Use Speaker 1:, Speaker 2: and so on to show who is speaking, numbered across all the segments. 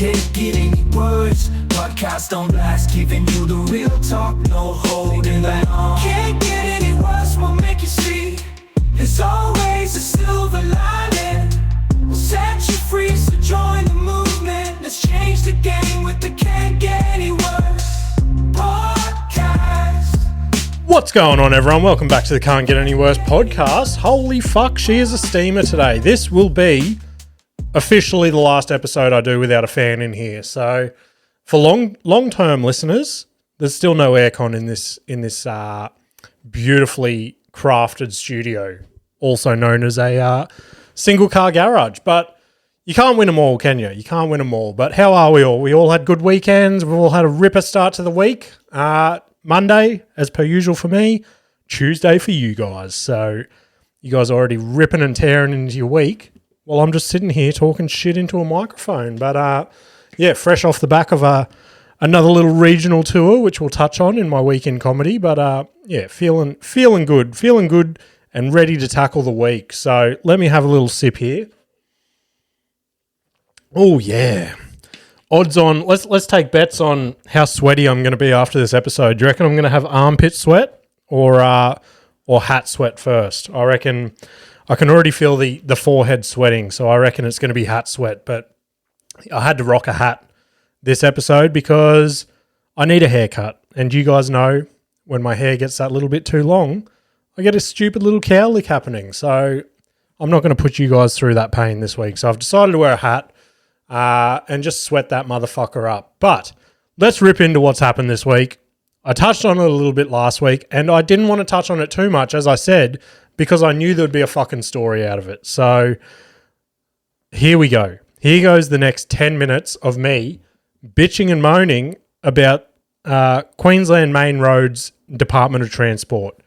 Speaker 1: Can't get any words. Podcast on blast, giving you the real talk, no holding back. Can't get any worse, we'll make you see. There's always a silver lining. We'll set you free, so join the movement. Let's change the game with the Can't Get Any Worse Podcast.
Speaker 2: What's going on, everyone? Welcome back to the Can't Get Any Worse podcast. Holy fuck, she is a steamer today. This will be officially the last episode I do without a fan in here. So for long-term listeners, there's still no aircon in this beautifully crafted studio, also known as a single car garage. But you can't win them all, can you? You can't win them all. But how are we all? We all had good weekends. We've all had a ripper start to the week. Monday, as per usual for me. Tuesday for you guys. So you guys are already ripping and tearing into your week. Well, I'm just sitting here talking shit into a microphone. But yeah, fresh off the back of another little regional tour, which we'll touch on in my weekend comedy. But yeah, feeling good and ready to tackle the week. So let me have a little sip here. Oh yeah, odds on. Let's take bets on how sweaty I'm going to be after this episode. Do you reckon I'm going to have armpit sweat or hat sweat first? I reckon. I can already feel the forehead sweating, so I reckon it's going to be hat sweat. But I had to rock a hat this episode because I need a haircut. And you guys know when my hair gets that little bit too long, I get a stupid little cowlick happening. So I'm not going to put you guys through that pain this week. So I've decided to wear a hat and just sweat that motherfucker up. But let's rip into what's happened this week. I touched on it a little bit last week, and I didn't want to touch on it too much, as I said, because I knew there'd be a fucking story out of it. So here we go. Here goes the next 10 minutes of me bitching and moaning about Queensland Main Roads Department of Transport.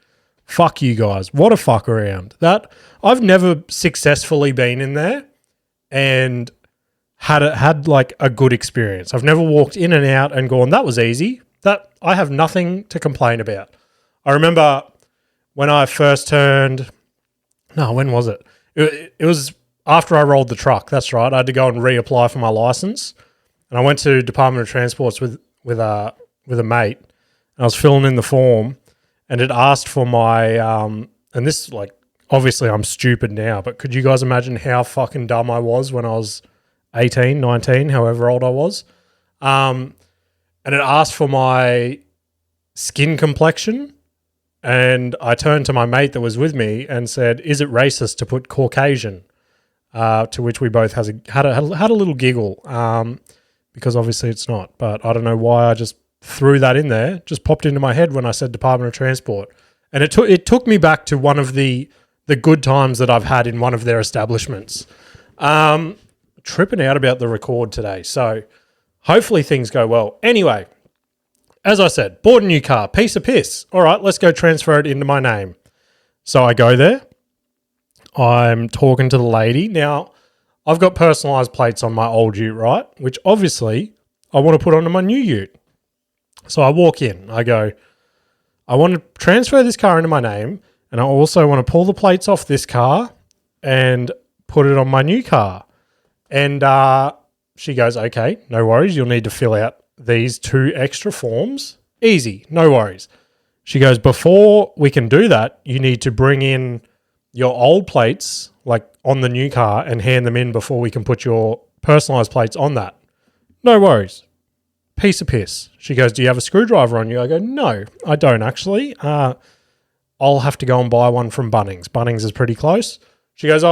Speaker 2: Fuck you guys. What a fuck around. That I've never successfully been in there and had like a good experience. I've never walked in and out and gone, that was easy. That I have nothing to complain about. I remember when I first turned, when was it? It was after I rolled the truck. That's right. I had to go and reapply for my license, and I went to Department of Transports with a mate. And I was filling in the form, and it asked for my and this, like, obviously I'm stupid now, but could you guys imagine how fucking dumb I was when I was 18, 19, however old I was? And it asked for my skin complexion. And I turned to my mate that was with me and said, is it racist to put Caucasian? To which we both had a little giggle, because obviously it's not. But I don't know why I just threw that in there. Just popped into my head when I said Department of Transport. And it took me back to one of the good times that I've had in one of their establishments. Tripping out about the record today. So hopefully things go well. Anyway, as I said, bought a new car, piece of piss. All right, let's go transfer it into my name. So I go there. I'm talking to the lady. Now, I've got personalised plates on my old ute, right? Which obviously I want to put onto my new ute. So I walk in. I go, I want to transfer this car into my name, and I also want to pull the plates off this car and put it on my new car. And she goes, okay, no worries. You'll need to fill out these 2 extra forms. Easy, no worries. She goes, before we can do that, you need to bring in your old plates, like on the new car, and hand them in before we can put your personalised plates on that. No worries. Piece of piss. She goes, do you have a screwdriver on you? I go, no, I don't actually. I'll have to go and buy one from Bunnings. Bunnings is pretty close. She goes,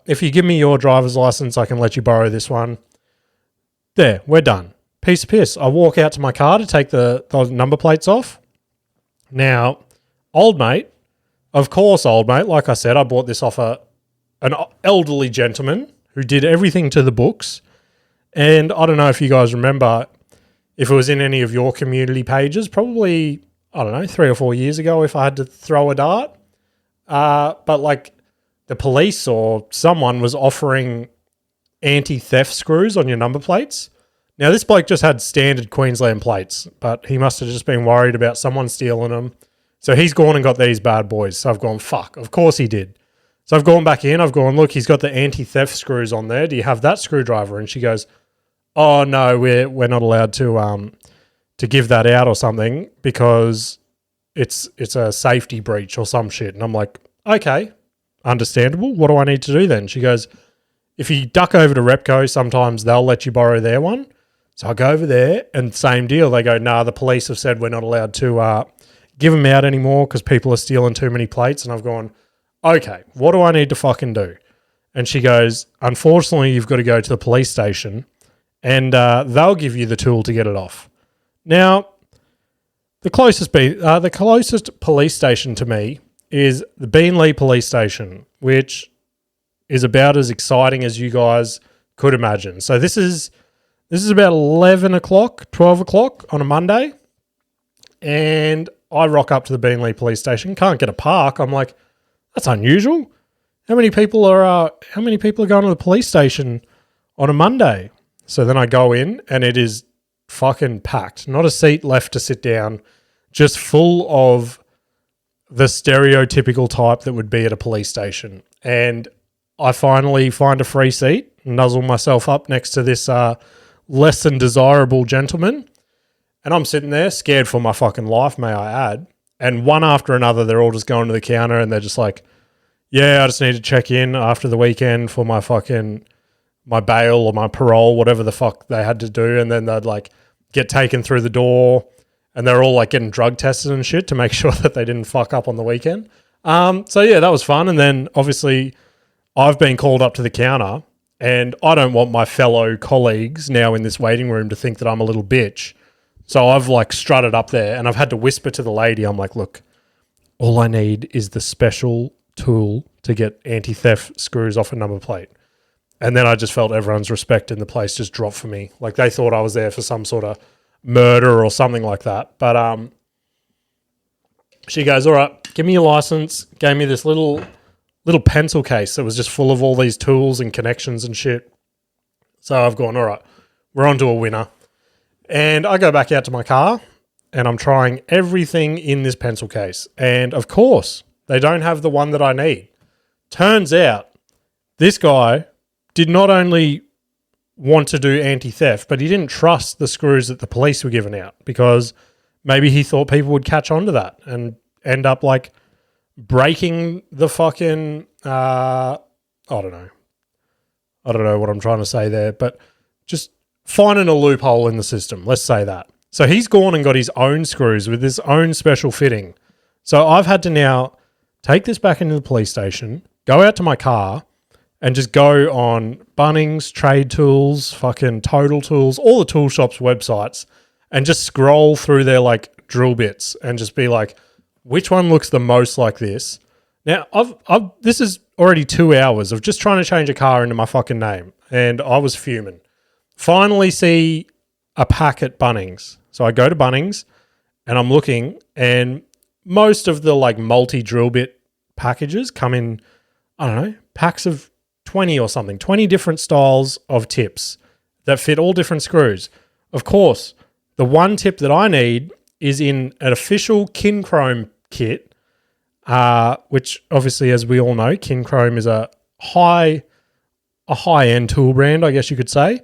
Speaker 2: if you give me your driver's license, I can let you borrow this one. There, we're done. Piece of piss. I walk out to my car to take the number plates off. Now, old mate, like I said, I bought this off an elderly gentleman who did everything to the books. And I don't know if you guys remember, if it was in any of your community pages, probably, 3 or 4 years ago, if I had to throw a dart. But like the police or someone was offering anti-theft screws on your number plates. Now, this bloke just had standard Queensland plates, but he must have just been worried about someone stealing them. So he's gone and got these bad boys. So I've gone, fuck, of course he did. So I've gone back in. I've gone, look, he's got the anti-theft screws on there. Do you have that screwdriver? And she goes, oh no, we're not allowed to give that out or something because it's a safety breach or some shit. And I'm like, okay, understandable. What do I need to do then? She goes, if you duck over to Repco, sometimes they'll let you borrow their one. So I go over there and same deal. They go, nah, the police have said we're not allowed to give them out anymore because people are stealing too many plates. And I've gone, okay, what do I need to fucking do? And she goes, unfortunately, you've got to go to the police station and they'll give you the tool to get it off. Now, the closest police station to me is the Beenleigh Police Station, which is about as exciting as you guys could imagine. So this is about 11 o'clock, 12 o'clock on a Monday, and I rock up to the Beenleigh Police Station. Can't get a park. I'm like, that's unusual. How many people are going to the police station on a Monday? So then I go in, and it is fucking packed. Not a seat left to sit down. Just full of the stereotypical type that would be at a police station. And I finally find a free seat, nuzzle myself up next to this less than desirable gentleman. And I'm sitting there scared for my fucking life, may I add. And one after another, they're all just going to the counter and they're just like, yeah, I just need to check in after the weekend for my bail or my parole, whatever the fuck they had to do. And then they'd like get taken through the door and they're all like getting drug tested and shit to make sure that they didn't fuck up on the weekend. So yeah, that was fun. And then obviously I've been called up to the counter and I don't want my fellow colleagues now in this waiting room to think that I'm a little bitch. So I've like strutted up there and I've had to whisper to the lady, I'm like, look, all I need is the special tool to get anti-theft screws off a number plate. And then I just felt everyone's respect in the place just drop for me. Like they thought I was there for some sort of murder or something like that. But she goes, all right, give me your license. Gave me this little pencil case that was just full of all these tools and connections and shit. So I've gone, all right, we're on to a winner. And I go back out to my car and I'm trying everything in this pencil case. And of course, they don't have the one that I need. Turns out this guy did not only want to do anti-theft, but he didn't trust the screws that the police were giving out because maybe he thought people would catch on to that and end up like breaking the fucking, I don't know what I'm trying to say there, but just finding a loophole in the system. Let's say that. So he's gone and got his own screws with his own special fitting. So I've had to now take this back into the police station, go out to my car and just go on Bunnings, Trade Tools, fucking Total Tools, all the tool shops' websites and just scroll through their like drill bits and just be like, which one looks the most like this? Now, this is already 2 hours of just trying to change a car into my fucking name and I was fuming. Finally see a pack at Bunnings. So I go to Bunnings and I'm looking and most of the like multi-drill bit packages come in, I don't know, packs of 20 or something, 20 different styles of tips that fit all different screws. Of course, the one tip that I need is in an official Kinchrome kit, which obviously, as we all know, Kinchrome is a high-end tool brand, I guess you could say.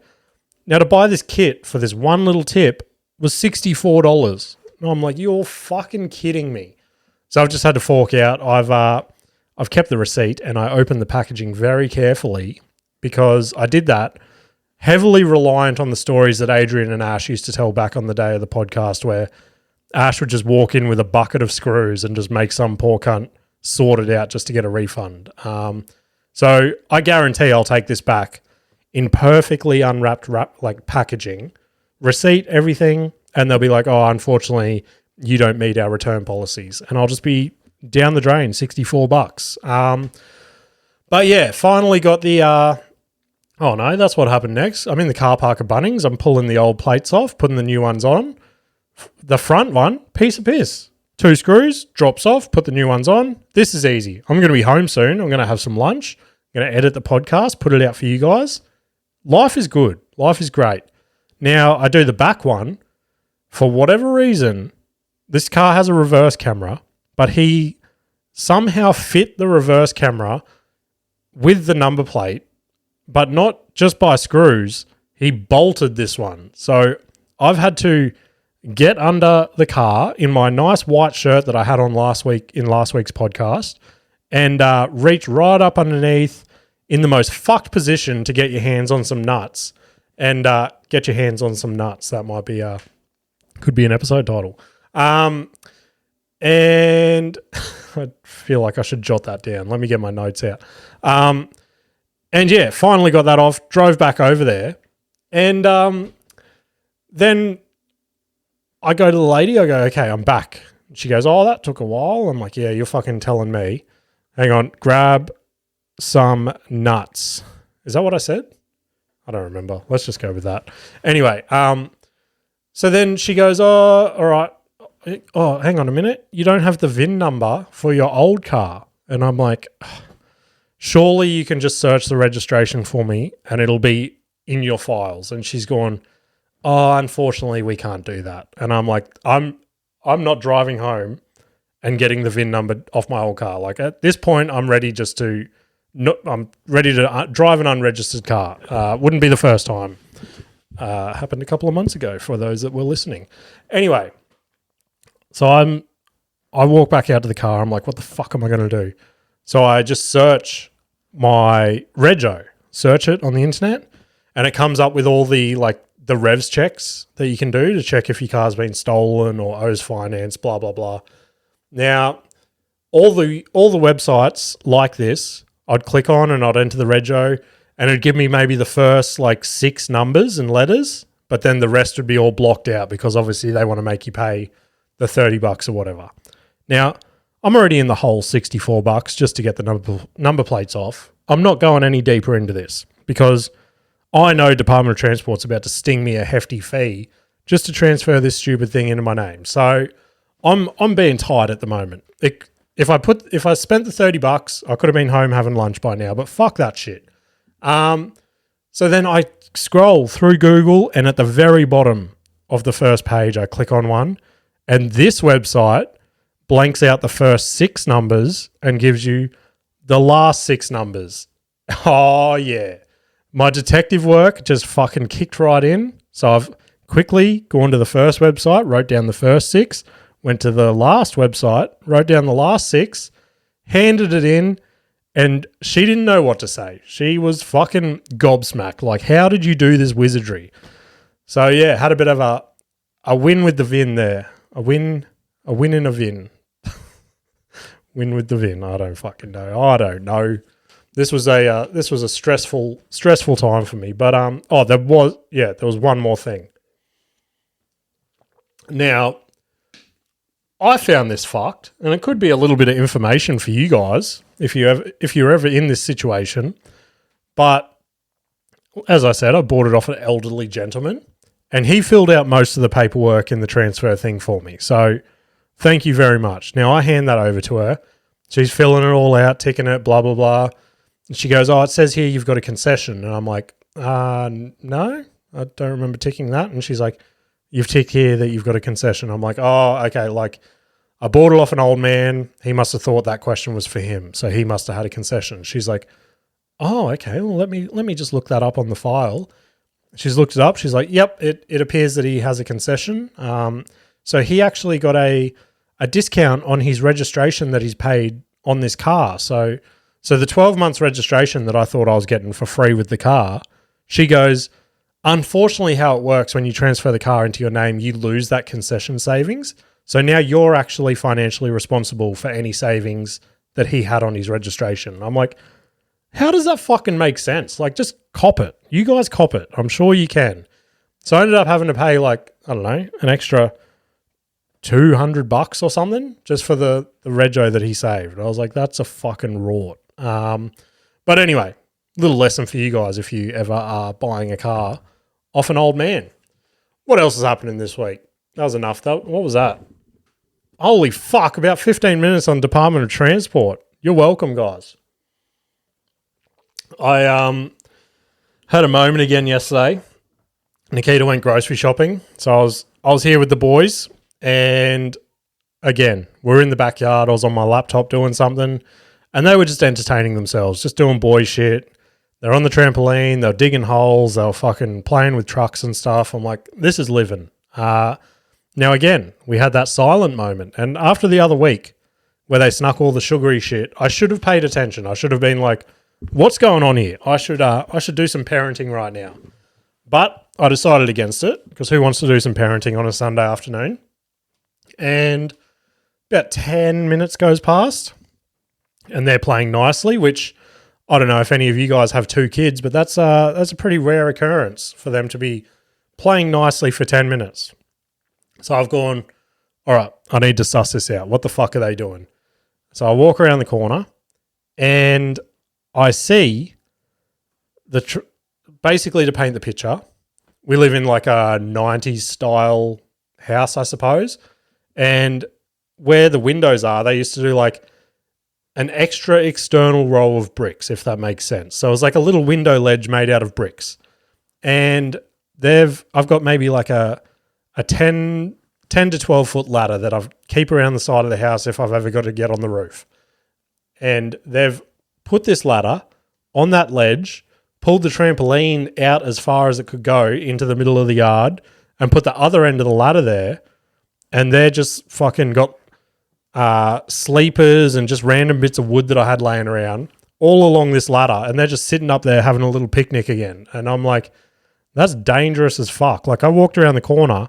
Speaker 2: Now, to buy this kit for this one little tip was $64. And I'm like, you're fucking kidding me. So I've just had to fork out. I've kept the receipt and I opened the packaging very carefully because I did that heavily reliant on the stories that Adrian and Ash used to tell back on the day of the podcast where Ash would just walk in with a bucket of screws and just make some poor cunt sort it out just to get a refund. So I guarantee I'll take this back in perfectly unwrapped packaging, receipt, everything, and they'll be like, oh, unfortunately, you don't meet our return policies. And I'll just be down the drain, $64. But yeah, finally got the, oh no, that's what happened next. I'm in the car park of Bunnings. I'm pulling the old plates off, putting the new ones on. The front one, piece of piss. 2 screws, drops off, put the new ones on. This is easy. I'm going to be home soon. I'm going to have some lunch. I'm going to edit the podcast, put it out for you guys. Life is good. Life is great. Now, I do the back one. For whatever reason, this car has a reverse camera, but he somehow fit the reverse camera with the number plate, but not just by screws. he bolted this one. So I've had to get under the car in my nice white shirt that I had on last week's podcast and reach right up underneath in the most fucked position to get your hands on some nuts and get your hands on some nuts. That might be could be an episode title. And I feel like I should jot that down. Let me get my notes out. And yeah, finally got that off, drove back over there. And then I go to the lady, I go, okay, I'm back. She goes, oh, that took a while. I'm like, yeah, you're fucking telling me. Hang on, grab some nuts. Is that what I said? I don't remember. Let's just go with that. Anyway, so then she goes, oh, all right. Oh, hang on a minute. You don't have the VIN number for your old car. And I'm like, surely you can just search the registration for me and it'll be in your files. And she's gone, oh, unfortunately, we can't do that. And I'm like, I'm not driving home and getting the VIN number off my old car. Like at this point, I'm ready I'm ready to drive an unregistered car. Wouldn't be the first time. Happened a couple of months ago for those that were listening. Anyway, so I walk back out to the car. I'm like, what the fuck am I going to do? So I just search my rego, search it on the internet, and it comes up with all the revs checks that you can do to check if your car's been stolen or owes finance, blah, blah, blah. Now, all the websites like this, I'd click on and I'd enter the rego and it'd give me maybe the first 6 numbers and letters, but then the rest would be all blocked out because obviously they want to make you pay the $30 or whatever. Now, I'm already in the whole $64 just to get the number plates off. I'm not going any deeper into this because I know Department of Transport's about to sting me a hefty fee just to transfer this stupid thing into my name. So I'm being tight at the moment. If I spent the $30, I could have been home having lunch by now, but fuck that shit. So then I scroll through Google and at the very bottom of the first page, I click on one and this website blanks out the first 6 numbers and gives you the last 6 numbers. Oh yeah. My detective work just fucking kicked right in. So I've quickly gone to the first website, wrote down the first 6, went to the last website, wrote down the last 6, handed it in, and she didn't know what to say. She was fucking gobsmacked. Like, how did you do this wizardry? So yeah, had a bit of a win with the VIN there. A win in a VIN. Win with the VIN. I don't fucking know. I don't know. This was a stressful time for me. But there was one more thing. Now, I found this fucked, and it could be a little bit of information for you guys if you're ever in this situation. But as I said, I bought it off an elderly gentleman, and he filled out most of the paperwork in the transfer thing for me. So thank you very much. Now I hand that over to her. She's filling it all out, ticking it, blah, blah, blah. And she goes, oh, it says here you've got a concession. And I'm like, no, I don't remember ticking that. And she's like, you've ticked here that you've got a concession. I'm like, oh, okay. Like, I bought it off an old man. He must have thought that question was for him. So he must have had a concession. She's like, oh, okay. Well, let me just look that up on the file. She's looked it up. She's like, yep, it appears that he has a concession. So he actually got a discount on his registration that he's paid on this car. So the 12 months registration that I thought I was getting for free with the car, she goes, unfortunately how it works when you transfer the car into your name, you lose that concession savings. So now you're actually financially responsible for any savings that he had on his registration. I'm like, how does that fucking make sense? Like, just cop it. You guys cop it. I'm sure you can. So I ended up having to pay an extra $200 or something just for the rego that he saved. I was like, that's a fucking rort. But anyway, little lesson for you guys if you ever are buying a car off an old man. What else is happening this week? That was enough. What was that? Holy fuck, about 15 minutes on Department of Transport. You're welcome, guys. I had a moment again yesterday. Nikita went grocery shopping. So I was here with the boys, and again, we're in the backyard. I was on my laptop doing something, and they were just entertaining themselves, just doing boy shit. They're on the trampoline. They're digging holes. They're fucking playing with trucks and stuff. I'm like, this is living. Now, again, we had that silent moment. And after the other week where they snuck all the sugary shit, I should have paid attention. I should have been like, what's going on here? I should do some parenting right now. But I decided against it because who wants to do some parenting on a Sunday afternoon? And about 10 minutes goes past and they're playing nicely, which I don't know if any of you guys have 2 kids, but that's a pretty rare occurrence for them to be playing nicely for 10 minutes. So I've gone, all right, I need to suss this out. What the fuck are they doing? So I walk around the corner and I see basically, to paint the picture, we live in like a 90s style house, I suppose. And where the windows are, they used to do like an extra external row of bricks, if that makes sense. So it was like a little window ledge made out of bricks. And I've got maybe like a 10 to 12 foot ladder that I keep around the side of the house if I've ever got to get on the roof. And they've put this ladder on that ledge, pulled the trampoline out as far as it could go into the middle of the yard and put the other end of the ladder there. And they're just fucking got sleepers and just random bits of wood that I had laying around all along this ladder. And they're just sitting up there having a little picnic again. And I'm like, that's dangerous as fuck. Like I walked around the corner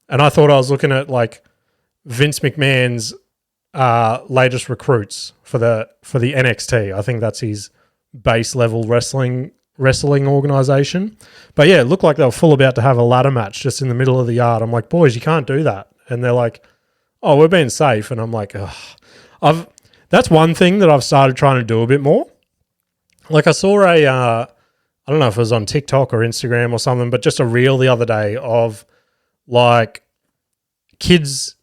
Speaker 2: and I thought I was looking at like Vince McMahon's latest recruits for the NXT. I think that's his base level wrestling organization. But yeah, it looked like they were full about to have a ladder match just in the middle of the yard. I'm like, boys, you can't do that. And they're like, oh, we're being safe. And I'm like, ugh. That's one thing that I've started trying to do a bit more. Like I saw I don't know if it was on TikTok or Instagram or something, but just a reel the other day of like kids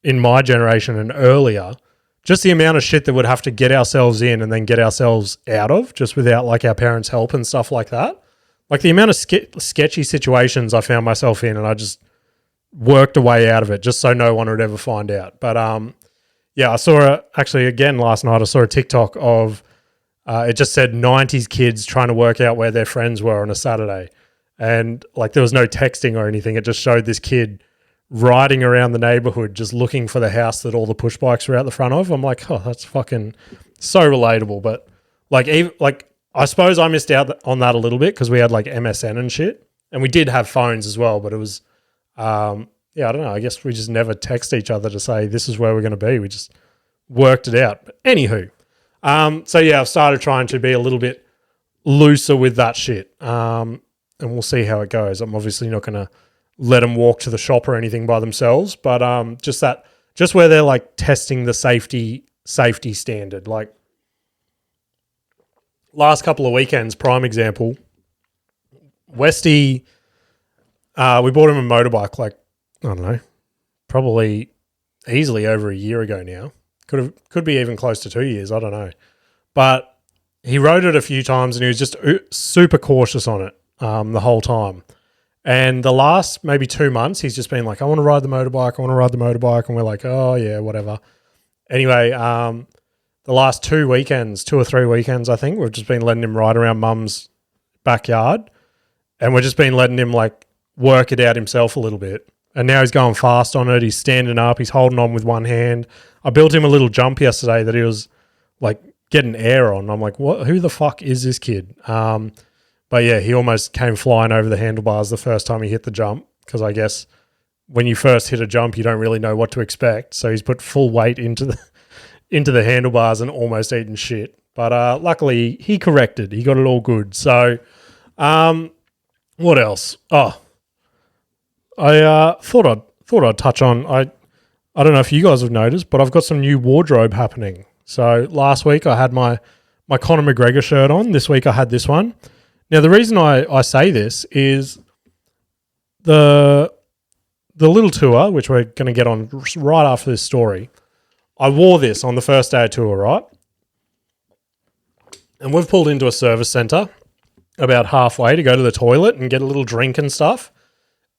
Speaker 2: in my generation and earlier, just the amount of shit that would have to get ourselves in and then get ourselves out of just without like our parents' help and stuff like that. Like the amount of sketchy situations I found myself in and I just worked a way out of it just so no one would ever find out. But yeah, I saw actually again last night, I saw a TikTok of it just said 90s kids trying to work out where their friends were on a Saturday. And like there was no texting or anything. It just showed this kid riding around the neighborhood just looking for the house that all the push bikes were out the front of. I'm like, oh, that's fucking so relatable. But like I suppose I missed out on that a little bit because we had like MSN and shit. And we did have phones as well, but it was yeah, I don't know. I guess we just never text each other to say this is where we're going to be. We just worked it out. But anywho, so yeah, I've started trying to be a little bit looser with that shit. And we'll see how it goes. I'm obviously not going to let them walk to the shop or anything by themselves, but just where they're like testing the safety standard. Like last couple of weekends, prime example, Westy, we bought him a motorbike like, I don't know, probably easily over a year ago now. Could be even close to 2 years. I don't know. But he rode it a few times and he was just super cautious on it the whole time. And the last maybe 2 months, he's just been like, I want to ride the motorbike. And we're like, oh, yeah, whatever. Anyway, the last 2 or 3 weekends, I think, we've just been letting him ride around mum's backyard. And we've just been letting him like work it out himself a little bit. And now he's going fast on it. He's standing up. He's holding on with one hand. I built him a little jump yesterday that he was like getting air on. I'm like, what? Who the fuck is this kid? But yeah, he almost came flying over the handlebars the first time he hit the jump because I guess when you first hit a jump, you don't really know what to expect. So he's put full weight into the handlebars and almost eaten shit. But luckily, he corrected. He got it all good. So what else? Oh, I thought I'd touch on. I don't know if you guys have noticed, but I've got some new wardrobe happening. So last week I had my Conor McGregor shirt on. This week I had this one. Now the reason I say this is the little tour, which we're going to get on right after this story. I wore this on the first day of tour, right? And we've pulled into a service centre about halfway to go to the toilet and get a little drink and stuff.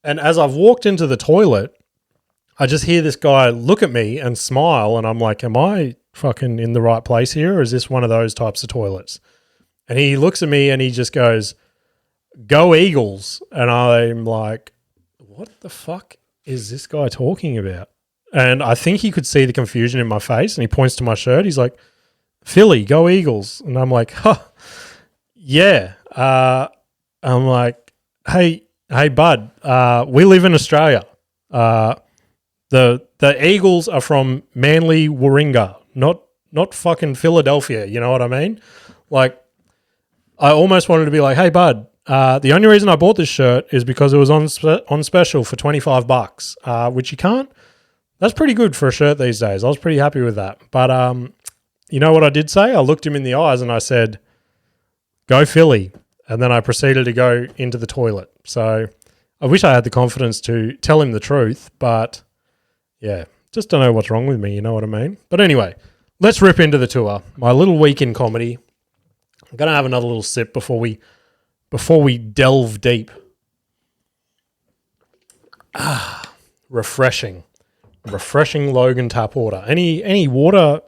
Speaker 2: And as I've walked into the toilet, I just hear this guy look at me and smile. And I'm like, am I fucking in the right place here? Or is this one of those types of toilets? And he looks at me and he just goes, "Go Eagles." And I'm like, what the fuck is this guy talking about? And I think he could see the confusion in my face, and he points to my shirt. He's like, "Philly, go Eagles." And I'm like, huh, yeah. I'm like, hey, bud, we live in Australia. The Eagles are from Manly, Warringah, not fucking Philadelphia. You know what I mean? Like, I almost wanted to be like, "Hey, bud, the only reason I bought this shirt is because it was on special for $25, which you can't. That's pretty good for a shirt these days. I was pretty happy with that." But you know what I did say? I looked him in the eyes and I said, "Go Philly." And then I proceeded to go into the toilet. So I wish I had the confidence to tell him the truth, but yeah, just don't know what's wrong with me. You know what I mean? But anyway, let's rip into the tour. My little week in comedy. I'm going to have another little sip before we delve deep. Refreshing Logan tap water. Any water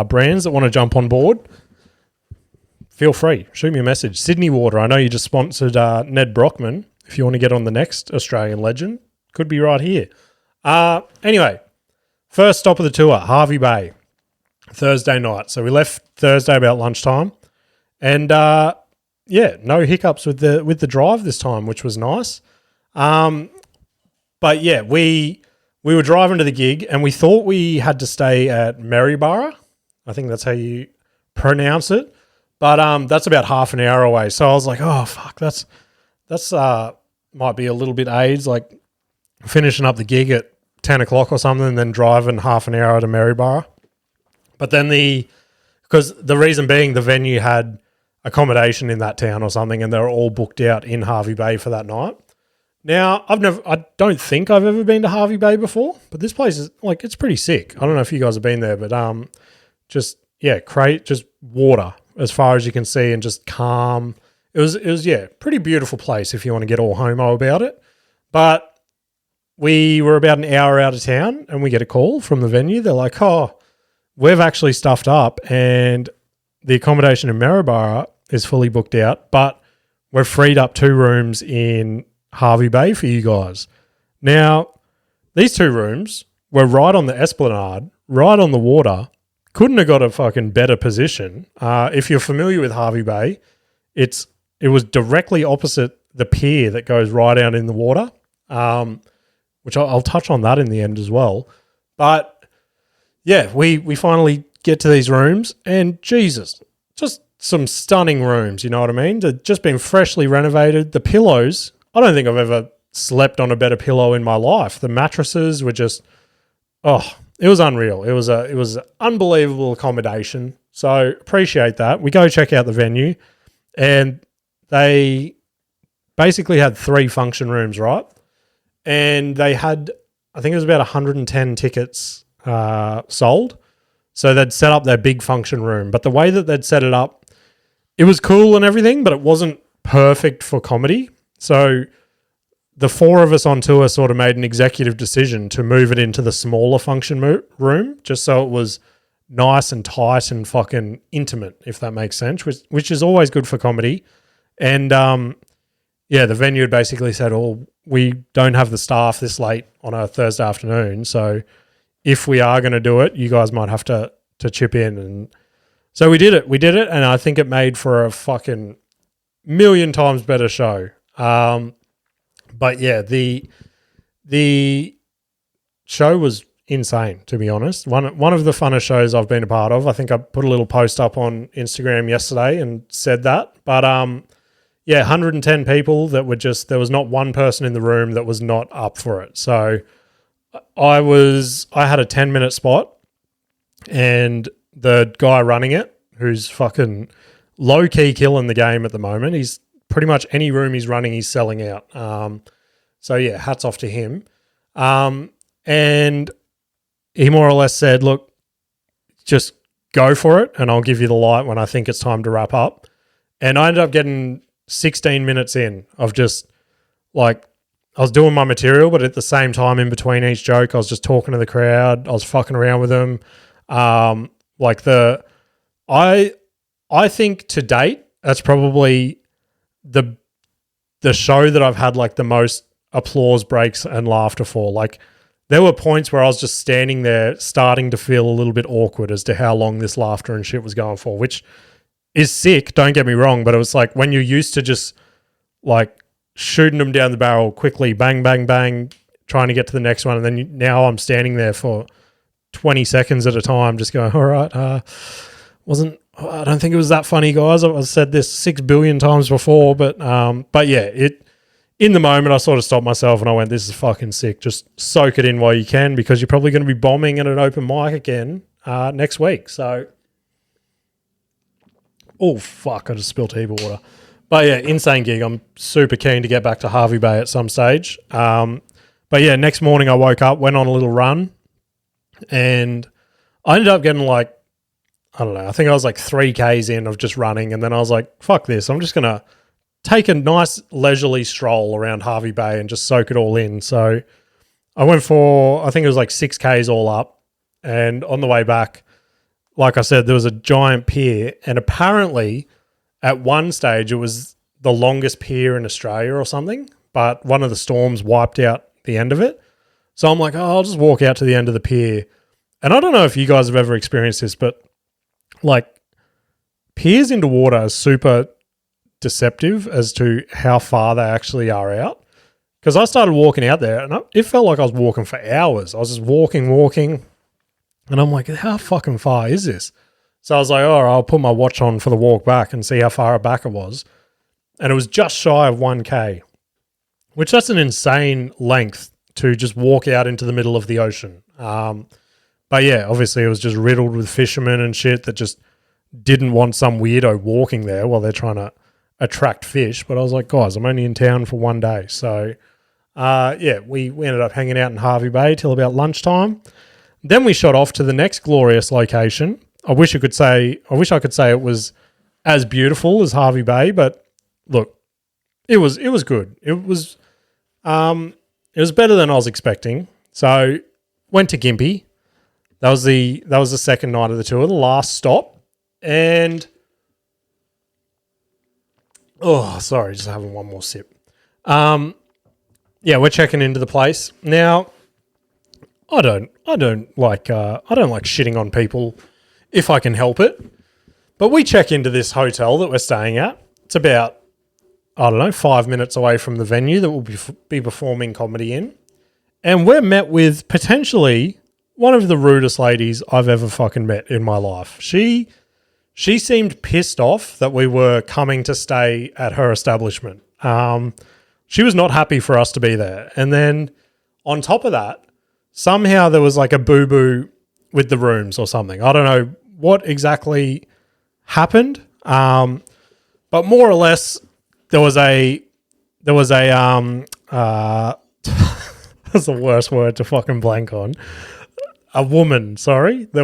Speaker 2: brands that want to jump on board, feel free. Shoot me a message. Sydney Water. I know you just sponsored Nedd Brockmann. If you want to get on the next Australian legend, could be right here. Anyway, first stop of the tour, Hervey Bay, Thursday night. So we left Thursday about lunchtime, and no hiccups with the drive this time, which was nice. But yeah, we were driving to the gig, and we thought we had to stay at Maryborough. I think that's how you pronounce it. But that's about half an hour away. So I was like, oh fuck, that's might be a little bit AIDS, like finishing up the gig at 10 o'clock or something, and then driving half an hour to Maryborough. But then because the reason being, the venue had accommodation in that town or something, and they were all booked out in Hervey Bay for that night. Now, I don't think I've ever been to Hervey Bay before, but this place is like, it's pretty sick. I don't know if you guys have been there, but just water as far as you can see, and just calm. It was pretty beautiful place if you want to get all homo about it. But we were about an hour out of town, and we get a call from the venue. They're like, "Oh, we've actually stuffed up, and the accommodation in Maryborough is fully booked out, but we've freed up 2 rooms in Hervey Bay for you guys." Now, these 2 rooms were right on the Esplanade, right on the water. Couldn't have got a fucking better position. If you're familiar with Hervey Bay, it was directly opposite the pier that goes right out in the water, which I'll touch on that in the end as well. But yeah, we finally get to these rooms, and Jesus, just some stunning rooms, you know what I mean? They've just been freshly renovated. The pillows, I don't think I've ever slept on a better pillow in my life. The mattresses were just, it was unreal. It was unbelievable accommodation. So appreciate that. We go check out the venue, and they basically had 3 function rooms, right? And they had, I think it was about 110 tickets sold. So they'd set up their big function room. But the way that they'd set it up, it was cool and everything, but it wasn't perfect for comedy. So the 4 of us on tour sort of made an executive decision to move it into the smaller function room, just so it was nice and tight and fucking intimate, if that makes sense, which is always good for comedy. And the venue had basically said, "Oh, we don't have the staff this late on a Thursday afternoon, so if we are going to do it, you guys might have to chip in." And so we did it, and I think it made for a fucking million times better show. But yeah, the show was insane, to be honest. One of the funnest shows I've been a part of. I think I put a little post up on Instagram yesterday and said that. But 110 people that were just, there was not one person in the room that was not up for it. So I had a 10-minute spot, and the guy running it, who's fucking low-key killing the game at the moment, he's pretty much any room he's running, he's selling out. So yeah, hats off to him. And he more or less said, "Look, just go for it, and I'll give you the light when I think it's time to wrap up." And I ended up getting 16 minutes in of just like, I was doing my material, but at the same time, in between each joke, I was just talking to the crowd. I was fucking around with them. I think to date, that's probably the show that I've had like the most applause breaks and laughter for. Like, there were points where I was just standing there starting to feel a little bit awkward as to how long this laughter and shit was going for, which is sick, don't get me wrong, but it was like when you're used to just like shooting them down the barrel quickly, bang, bang, bang, trying to get to the next one, and then now I'm standing there for 20 seconds at a time just going, all right, I don't think it was that funny, guys. I've said this 6 billion times before, but yeah, in the moment I sort of stopped myself and I went, this is fucking sick. Just soak it in while you can, because you're probably going to be bombing at an open mic again next week. So, oh, fuck, I just spilled a heap of water. But yeah, insane gig. I'm super keen to get back to Hervey Bay at some stage. But yeah, next morning I woke up, went on a little run, and I ended up getting like, I don't know, I think I was like 3Ks in of just running, and then I was like, fuck this, I'm just going to take a nice leisurely stroll around Hervey Bay and just soak it all in. So I went for, I think it was like 6Ks all up, and on the way back, like I said, there was a giant pier, and apparently at one stage it was the longest pier in Australia or something, but one of the storms wiped out the end of it. So I'm like, oh, I'll just walk out to the end of the pier. And I don't know if you guys have ever experienced this, but like piers into water are super deceptive as to how far they actually are out. Because I started walking out there and it felt like I was walking for hours. I was just walking. And I'm like, how fucking far is this? So I was like, all right, I'll put my watch on for the walk back and see how far back it was. And it was just shy of 1K, which that's an insane length to just walk out into the middle of the ocean. But yeah, obviously it was just riddled with fishermen and shit that just didn't want some weirdo walking there while they're trying to attract fish. But I was like, guys, I'm only in town for one day. So yeah, we ended up hanging out in Hervey Bay till about lunchtime. Then we shot off to the next glorious location. I wish I could say it was as beautiful as Hervey Bay, but look, it was good. It was better than I was expecting. So went to Gympie. That was the second night of the tour, the last stop. And just having one more sip. Yeah, we're checking into the place. Now, I don't like shitting on people if I can help it. But we check into this hotel that we're staying at. It's about, 5 minutes away from the venue that we'll be performing comedy in. And we're met with potentially one of the rudest ladies I've ever fucking met in my life. She seemed pissed off that we were coming to stay at her establishment. She was not happy for us to be there. And then on top of that, somehow there was like a boo-boo with the rooms or something. I don't know what exactly happened. But more or less there was a that's the worst word to fucking blank on. There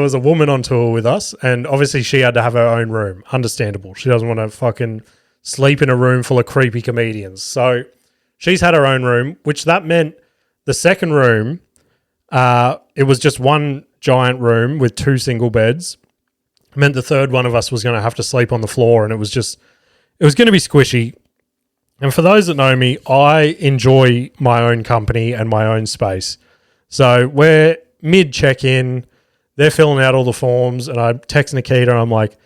Speaker 2: was a woman on tour with us, and obviously she had to have her own room. Understandable. She doesn't want to fucking sleep in a room full of creepy comedians. So she's had her own room, which that meant the second room, it was just one giant room with 2 single beds. It meant the third one of us was going to have to sleep on the floor, and it was going to be squishy. And for those that know me, I enjoy my own company and my own space. So we're mid check-in, they're filling out all the forms, and I text Nikita and I'm like,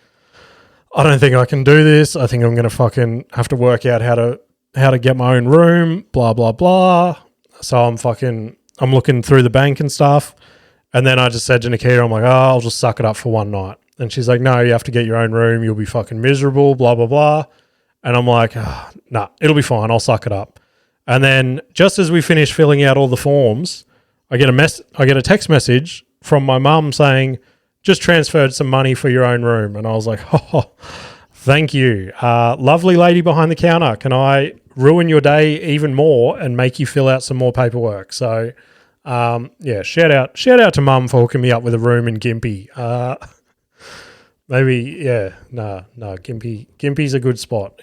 Speaker 2: I don't think I can do this. I think I'm going to fucking have to work out how to get my own room, blah, blah, blah. So I'm looking through the bank and stuff. And then I just said to Nikita, I'm like, I'll just suck it up for one night. And she's like, no, you have to get your own room. You'll be fucking miserable, blah, blah, blah. And I'm like, nah, it'll be fine. I'll suck it up. And then just as we finish filling out all the forms, I get a text message from my mum saying, just transferred some money for your own room. And I was like, oh, thank you. Lovely lady behind the counter. Can I ruin your day even more and make you fill out some more paperwork? So, yeah, shout out to mum for hooking me up with a room in Gympie. Gympie's a good spot.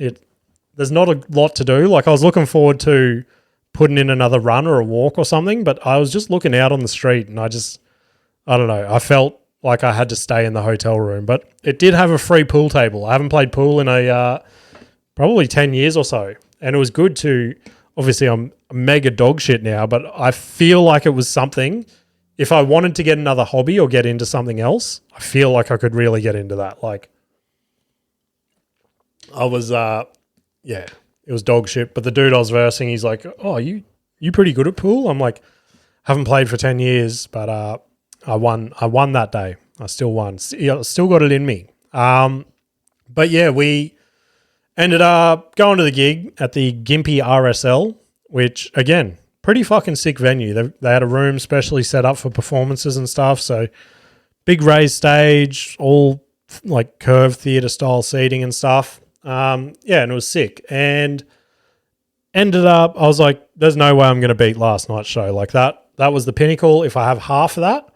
Speaker 2: There's not a lot to do. Like, I was looking forward to putting in another run or a walk or something, but I was just looking out on the street and I don't know, I felt like I had to stay in the hotel room. But it did have a free pool table. I haven't played pool in probably 10 years or so. And it was good to, obviously I'm mega dog shit now, but I feel like it was something, if I wanted to get another hobby or get into something else, I feel like I could really get into that. Like I was, it was dog shit. But the dude I was versing, he's like, oh, you pretty good at pool? I'm like, haven't played for 10 years, but I won that day. I still won. Still got it in me. But yeah, we ended up going to the gig at the Gympie RSL, which, again, pretty fucking sick venue. They had a room specially set up for performances and stuff. So big raised stage, all like curved theatre style seating and stuff. And it was sick. And ended up, I was like, there's no way I'm going to beat last night's show. Like that was the pinnacle. If I have half of that,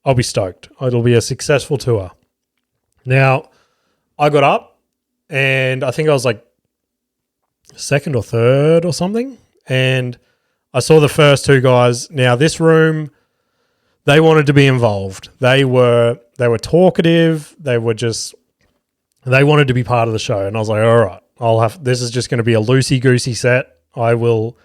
Speaker 2: I'll be stoked. It'll be a successful tour. Now, I got up and I think I was like second or third or something. And I saw the first two guys. Now, this room, they wanted to be involved. They were talkative. They wanted to be part of the show. And I was like, all right, this is just going to be a loosey-goosey set. I will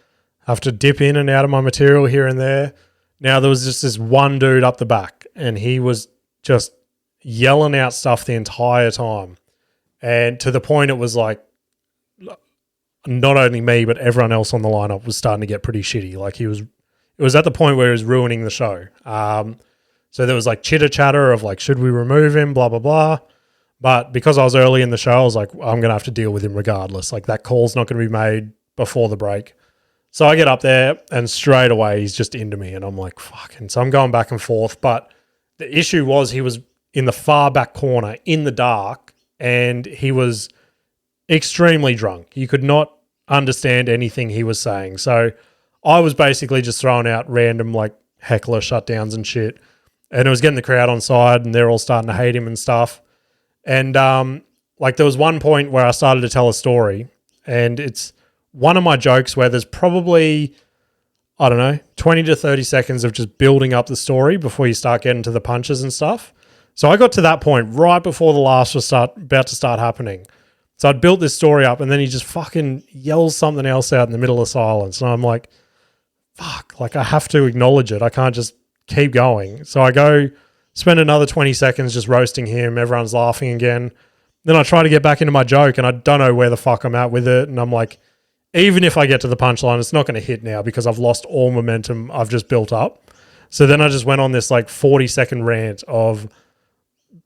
Speaker 2: have to dip in and out of my material here and there. Now, there was just this one dude up the back, and he was just yelling out stuff the entire time. And to the point it was like, not only me, but everyone else on the lineup was starting to get pretty shitty. Like it was at the point where he was ruining the show. So there was like chitter chatter of like, should we remove him, blah, blah, blah. But because I was early in the show, I was like, I'm going to have to deal with him regardless. Like that call's not going to be made before the break. So I get up there and straight away he's just into me and I'm like, fuck. And so I'm going back and forth. But the issue was he was in the far back corner in the dark and he was extremely drunk. You could not understand anything he was saying. So I was basically just throwing out random like heckler shutdowns and shit. And it was getting the crowd on side and they're all starting to hate him and stuff. And like there was one point where I started to tell a story and it's one of my jokes where there's probably, 20 to 30 seconds of just building up the story before you start getting to the punches and stuff. So I got to that point right before the laughs was about to start happening. So I'd built this story up and then he just fucking yells something else out in the middle of silence. And I'm like, fuck, like I have to acknowledge it. I can't just keep going. So I go spend another 20 seconds just roasting him. Everyone's laughing again. Then I try to get back into my joke and I don't know where the fuck I'm at with it. And I'm like, even if I get to the punchline, it's not going to hit now because I've lost all momentum I've just built up. So then I just went on this like 40-second rant of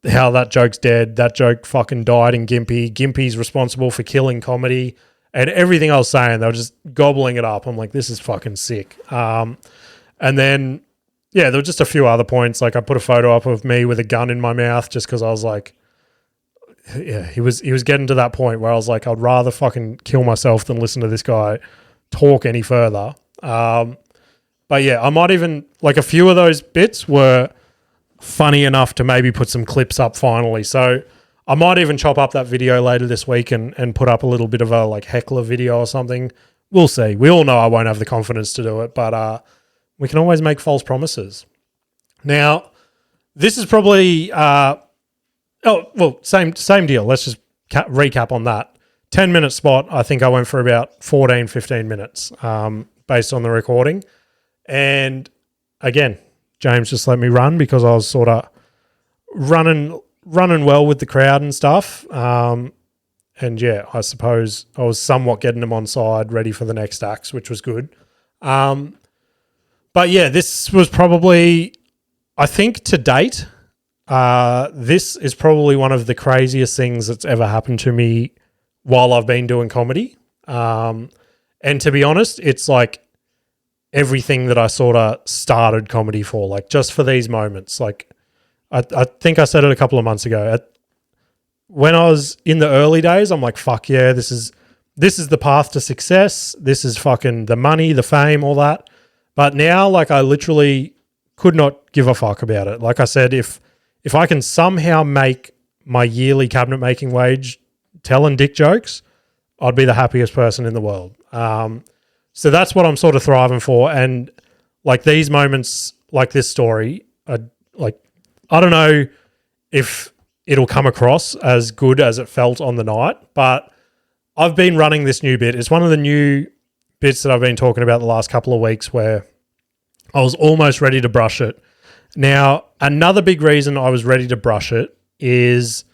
Speaker 2: how that joke's dead. That joke fucking died in Gympie. Gympie's responsible for killing comedy. And everything I was saying, they were just gobbling it up. I'm like, this is fucking sick. And then, there were just a few other points. Like I put a photo up of me with a gun in my mouth just because I was like, he was getting to that point where I was like, I'd rather fucking kill myself than listen to this guy talk any further. But I might even, like a few of those bits were funny enough to maybe put some clips up finally. So I might even chop up that video later this week and put up a little bit of a like heckler video or something. We'll see. We all know I won't have the confidence to do it, but we can always make false promises. Now, this is probably... same deal. Let's just recap on that. 10-minute spot, I think I went for about 14, 15 minutes based on the recording. And again, James just let me run because I was sort of running well with the crowd and stuff. I suppose I was somewhat getting them on side, ready for the next acts, which was good. This was probably, I think to date, this is probably one of the craziest things that's ever happened to me while I've been doing comedy. And to be honest, it's like everything that I sort of started comedy for, like just for these moments. Like I think I said it a couple of months ago. When I was in the early days, I'm like, fuck yeah, this is the path to success. This is fucking the money, the fame, all that. But now, like I literally could not give a fuck about it. Like I said, if I can somehow make my yearly cabinet making wage telling dick jokes, I'd be the happiest person in the world. So that's what I'm sort of thriving for. And like these moments, like this story, I don't know if it'll come across as good as it felt on the night. But I've been running this new bit. It's one of the new bits that I've been talking about the last couple of weeks where I was almost ready to brush it. Now, another big reason I was ready to brush it is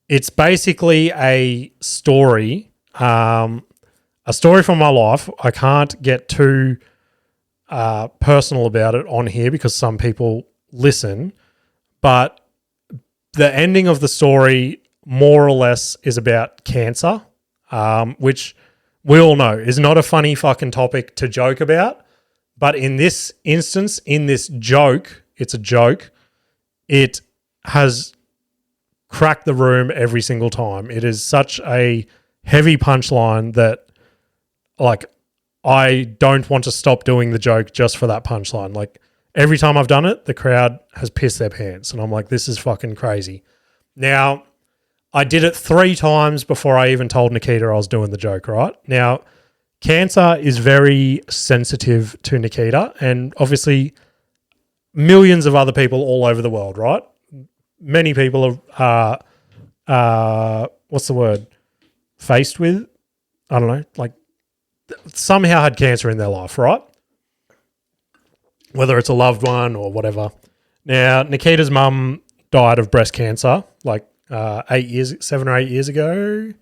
Speaker 2: it's basically a story from my life. I can't get too personal about it on here because some people listen, but the ending of the story more or less is about cancer, which we all know is not a funny fucking topic to joke about. But in this instance, in this joke, it's a joke. It has cracked the room every single time. It is such a heavy punchline that, like, I don't want to stop doing the joke just for that punchline. Like, every time I've done it, the crowd has pissed their pants. And I'm like, this is fucking crazy. Now, I did it 3 times before I even told Nikita I was doing the joke, right? Now, cancer is very sensitive to Nikita, and obviously millions of other people all over the world, right? Many people are, what's the word? Faced with, I don't know, like somehow had cancer in their life, right? Whether it's a loved one or whatever. Now, Nikita's mum died of breast cancer like 7 or 8 years ago.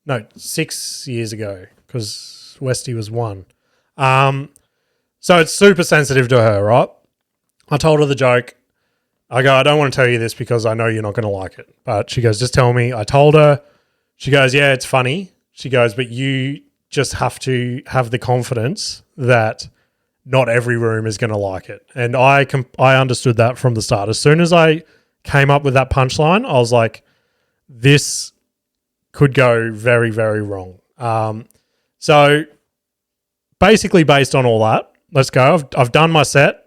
Speaker 2: No, 6 years ago, because Westy was 1. So it's super sensitive to her, right? I told her the joke. I go, I don't want to tell you this because I know you're not going to like it. But she goes, just tell me. I told her. She goes, yeah, it's funny. She goes, but you just have to have the confidence that not every room is going to like it. And I understood that from the start. As soon as I came up with that punchline, I was like, this could go very, very wrong. So basically based on all that, let's go. I've done my set.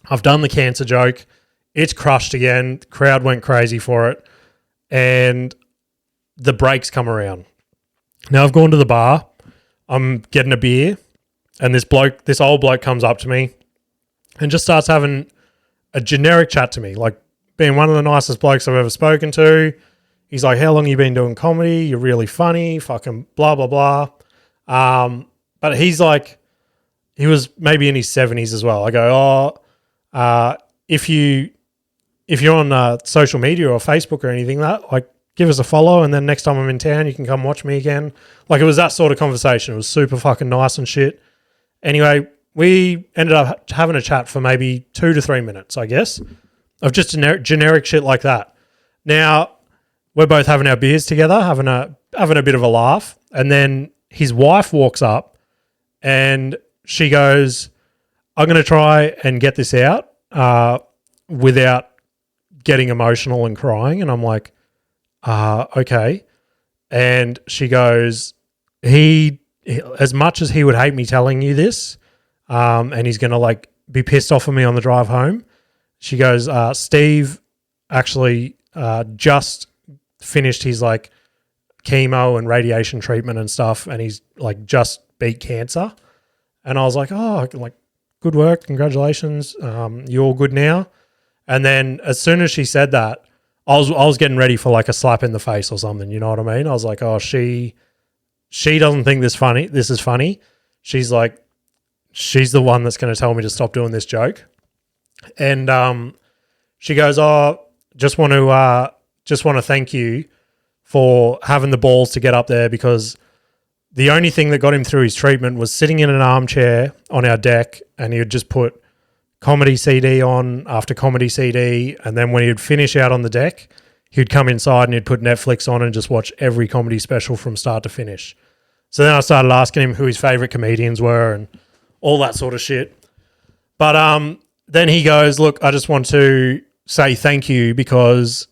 Speaker 2: I've done the cancer joke. It's crushed again. The crowd went crazy for it. And the breaks come around. Now I've gone to the bar. I'm getting a beer. And this old bloke comes up to me and just starts having a generic chat to me, like being one of the nicest blokes I've ever spoken to. He's like, how long you been doing comedy? You're really funny, fucking blah, blah, blah. But he's like, he was maybe in his 70s as well. I go, if you're on social media or Facebook or anything, that like give us a follow, and then next time I'm in town, you can come watch me again. Like, it was that sort of conversation. It was super fucking nice and shit. Anyway, we ended up having a chat for maybe 2 to 3 minutes, I guess, of just generic shit like that. Now, we're both having our beers together, having a bit of a laugh, and then his wife walks up and she goes, I'm going to try and get this out without getting emotional and crying. And I'm like, okay. And she goes, as much as he would hate me telling you this, and he's going to like be pissed off at me on the drive home, she goes, Steve actually just finished his like chemo and radiation treatment and stuff, and he's like just beat cancer. And I was like, oh, like, good work, congratulations, you're all good now. And then as soon as she said that, I was getting ready for like a slap in the face or something, you know what I mean? I was like, oh, she doesn't think this is funny. She's like, she's the one that's going to tell me to stop doing this joke. And she goes, oh, just want to thank you for having the balls to get up there, because the only thing that got him through his treatment was sitting in an armchair on our deck, and he would just put comedy CD on after comedy CD, and then when he would finish out on the deck, he'd come inside and he'd put Netflix on and just watch every comedy special from start to finish. So then I started asking him who his favourite comedians were and all that sort of shit. But then he goes, look, I just want to say thank you, because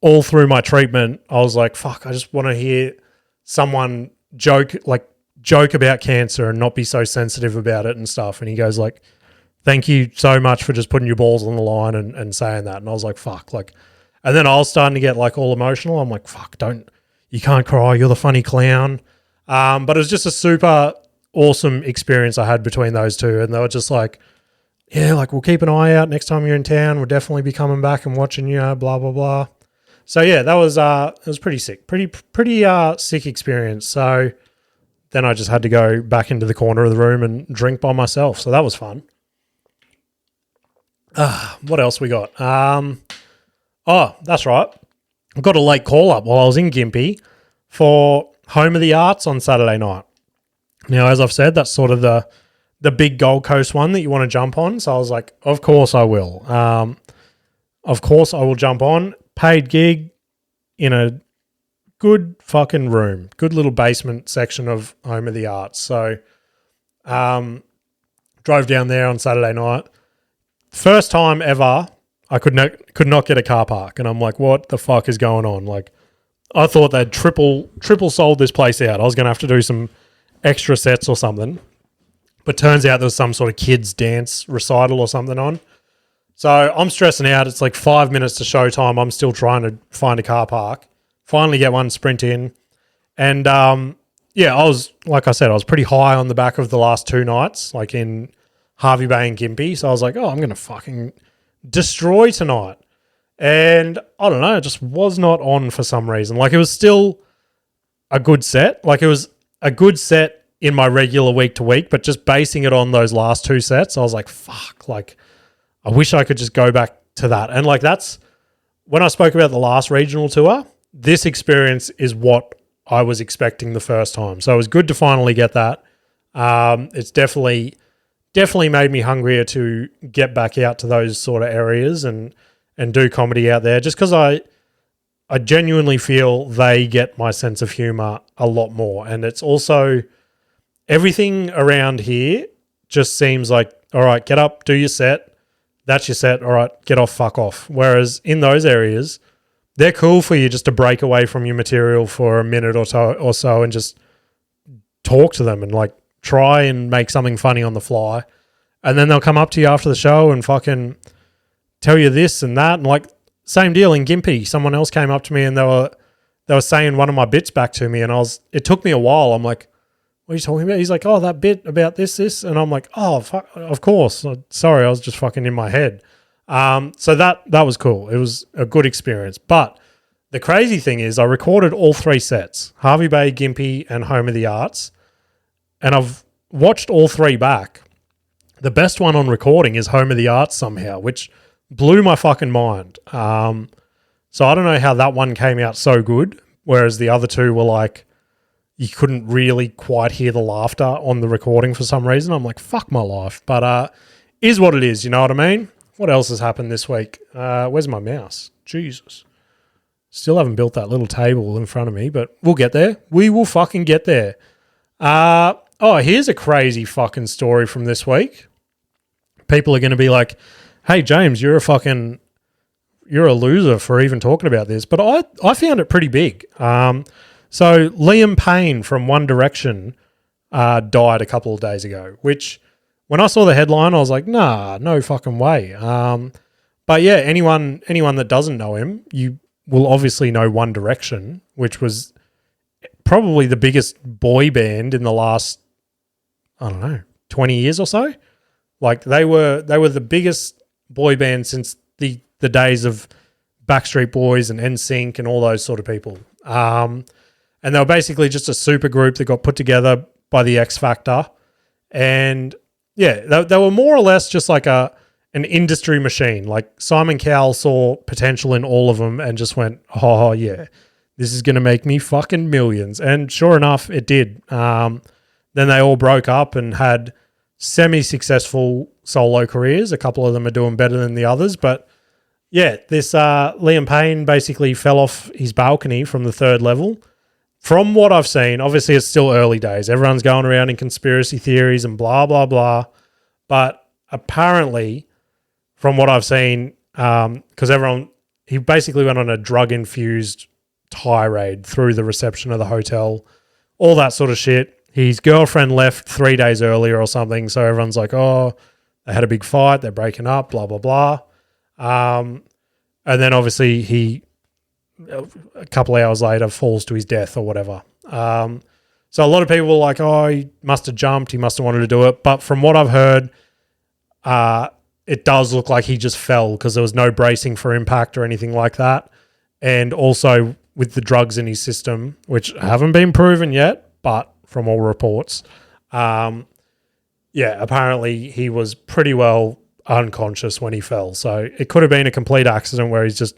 Speaker 2: all through my treatment, I was like, fuck, I just want to hear someone joke about cancer and not be so sensitive about it and stuff. And he goes like, thank you so much for just putting your balls on the line and saying that. And I was like, fuck, like, and then I was starting to get like all emotional. I'm like, fuck, you can't cry. You're the funny clown. But it was just a super awesome experience I had between those two. And they were just like, yeah, like we'll keep an eye out next time you're in town. We'll definitely be coming back and watching you, blah, blah, blah. So yeah, that was it was pretty sick. Pretty sick experience. So then I just had to go back into the corner of the room and drink by myself. So that was fun. What else we got? Oh, that's right. I got a late call up while I was in Gympie for Home of the Arts on Saturday night. Now, as I've said, that's sort of the big Gold Coast one that you want to jump on. So I was like, of course I will. Of course I will jump on. Paid gig in a good fucking room. Good little basement section of Home of the Arts. So drove down there on Saturday night. First time ever I could not get a car park. And I'm like, what the fuck is going on? Like, I thought they'd triple sold this place out. I was going to have to do some extra sets or something. But turns out there was some sort of kids dance recital or something on. So I'm stressing out. It's like 5 minutes to showtime. I'm still trying to find a car park. Finally get one, sprint in. And yeah, I was, like I said, I was pretty high on the back of the last 2 nights, like in Hervey Bay and Gympie. So I was like, oh, I'm going to fucking destroy tonight. And I don't know, it just was not on for some reason. Like, it was still a good set. Like, it was a good set in my regular week to week, but just basing it on those last 2 sets, I was like, fuck, like, I wish I could just go back to that. And like, that's when I spoke about the last regional tour, this experience is what I was expecting the first time. So it was good to finally get that. It's definitely made me hungrier to get back out to those sort of areas and do comedy out there, just because I genuinely feel they get my sense of humor a lot more. And it's also everything around here just seems like, all right, get up, do your set. That's your set. All right, get off, fuck off. Whereas in those areas, they're cool for you just to break away from your material for a minute or so and just talk to them and like try and make something funny on the fly. And then they'll come up to you after the show and fucking tell you this and that. And like, same deal in Gympie. Someone else came up to me and they were saying one of my bits back to me, and it took me a while. I'm like, what are you talking about? He's like, oh, that bit about this. And I'm like, oh, fuck, of course. Sorry, I was just fucking in my head. So that was cool. It was a good experience. But the crazy thing is I recorded all 3 sets, Hervey Bay, Gympie, and Home of the Arts. And I've watched all 3 back. The best one on recording is Home of the Arts somehow, which blew my fucking mind. So I don't know how that one came out so good, whereas the other 2 were like, you couldn't really quite hear the laughter on the recording for some reason. I'm like, fuck my life. But is what it is, you know what I mean? What else has happened this week? Where's my mouse? Jesus. Still haven't built that little table in front of me, but we'll get there. We will fucking get there. Here's a crazy fucking story from this week. People are going to be like, hey, James, you're a loser for even talking about this. But I found it pretty big. So Liam Payne from One Direction died a couple of days ago, which when I saw the headline, I was like, nah, no fucking way. But yeah, anyone that doesn't know him, you will obviously know One Direction, which was probably the biggest boy band in the last, 20 years or so. Like they were the biggest boy band since the days of Backstreet Boys and NSYNC and all those sort of people. And they were basically just a super group that got put together by the X Factor. And yeah, they were more or less just like an industry machine. Like Simon Cowell saw potential in all of them and just went, oh yeah, this is going to make me fucking millions. And sure enough, it did. Then they all broke up and had semi-successful solo careers. A couple of them are doing better than the others. But yeah, this Liam Payne basically fell off his balcony from the 3rd level. From what I've seen, obviously it's still early days. Everyone's going around in conspiracy theories and blah, blah, blah. But apparently, from what I've seen, because he basically went on a drug-infused tirade through the reception of the hotel, all that sort of shit. His girlfriend left 3 days earlier or something, so everyone's like, oh, they had a big fight, they're breaking up, blah, blah, blah. And then obviously a couple of hours later, falls to his death or whatever. So a lot of people were like, oh, he must have jumped, he must have wanted to do it. But from what I've heard, it does look like he just fell because there was no bracing for impact or anything like that. And also with the drugs in his system, which haven't been proven yet, but from all reports, apparently he was pretty well unconscious when he fell. So it could have been a complete accident where he's just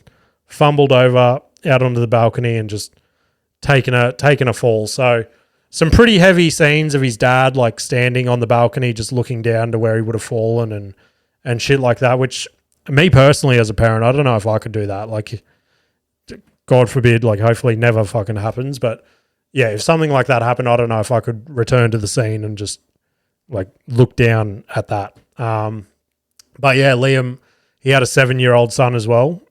Speaker 2: fumbled over out onto the balcony and just taken a fall. So some pretty heavy scenes of his dad like standing on the balcony just looking down to where he would have fallen and shit like that, which me personally as a parent, I don't know if I could do that. Like, God forbid, like hopefully never fucking happens. But yeah, if something like that happened, I don't know if I could return to the scene and just like look down at that. But yeah, Liam, he had a 7-year-old son as well,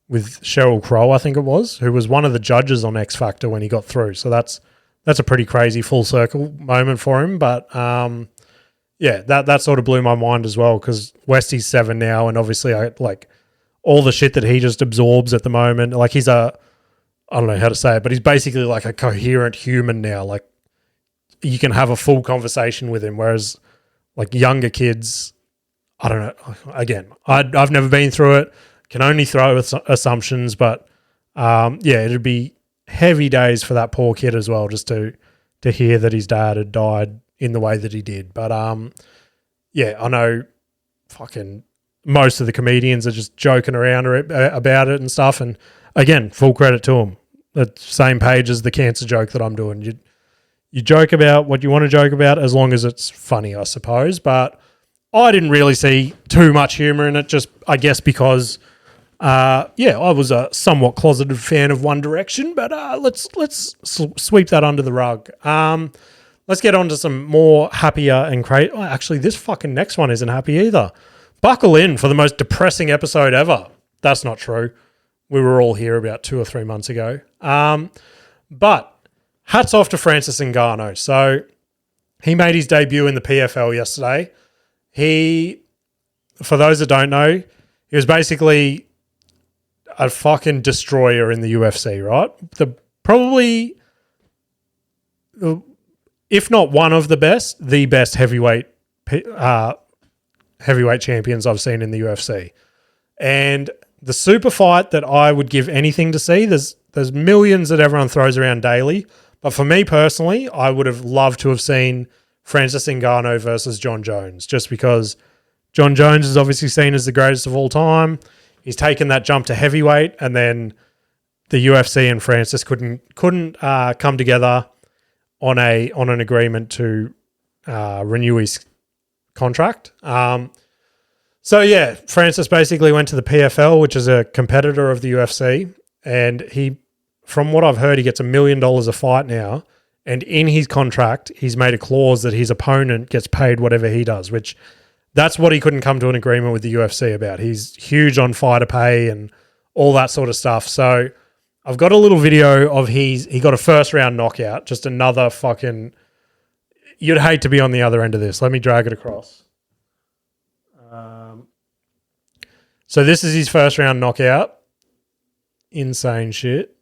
Speaker 2: with Sheryl Crow, I think it was, who was one of the judges on X Factor when he got through. So that's a pretty crazy full circle moment for him. But that sort of blew my mind as well because Westy's 7 now, and obviously I like all the shit that he just absorbs at the moment. Like I don't know how to say it, but he's basically like a coherent human now. Like you can have a full conversation with him, whereas like younger kids, I don't know. Again, I've never been through it. Can only throw assumptions, but it'd be heavy days for that poor kid as well, just to hear that his dad had died in the way that he did. But I know fucking most of the comedians are just joking around about it and stuff. And again, full credit to them. The same page as the cancer joke that I'm doing. You joke about what you want to joke about as long as it's funny, I suppose. But I didn't really see too much humor in it, just I guess because I was a somewhat closeted fan of One Direction, but let's sweep that under the rug. Let's get on to some more happier and crazy. Oh, actually, this fucking next one isn't happy either. Buckle in for the most depressing episode ever. That's not true. We were all here about 2 or 3 months ago. But hats off to Francis Ngannou. So he made his debut in the PFL yesterday. For those that don't know, he was basically a fucking destroyer in the UFC, right? Probably, if not one of the best heavyweight champions I've seen in the UFC. And the super fight that I would give anything to see, there's millions that everyone throws around daily. But for me personally, I would have loved to have seen Francis Ngannou versus John Jones, just because John Jones is obviously seen as the greatest of all time. He's taken that jump to heavyweight, and then the UFC and Francis couldn't come together on an agreement to renew his contract. Francis basically went to the PFL, which is a competitor of the UFC, and he, from what I've heard, he gets $1 million a fight now. And in his contract, he's made a clause that his opponent gets paid whatever he does, which that's what he couldn't come to an agreement with the UFC about. He's huge on fighter pay and all that sort of stuff. So I've got a little video of he got a first round knockout, just another fucking, you'd hate to be on the other end of this. Let me drag it across. So this is his first round knockout. Insane shit.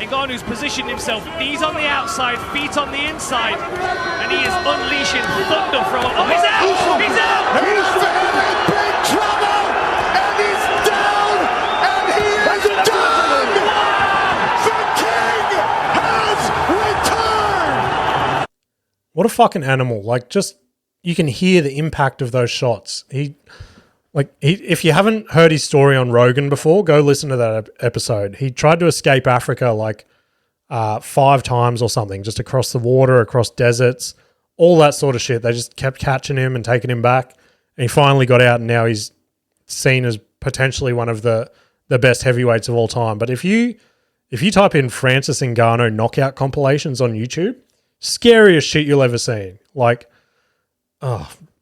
Speaker 3: Ngannou's positioned himself, knees on the outside, feet on the inside, and he is unleashing thunder from... Oh, he's out! He's out!
Speaker 4: He's in big trouble! And he's down! And he is done! The king has returned!
Speaker 2: What a fucking animal. Like, just, you can hear the impact of those shots. If you haven't heard his story on Rogan before, go listen to that episode. He tried to escape Africa 5 times or something, just across the water, across deserts, all that sort of shit. They just kept catching him and taking him back. And he finally got out, and now he's seen as potentially one of the best heavyweights of all time. But if you type in Francis Ngannou knockout compilations on YouTube, scariest shit you'll ever seen.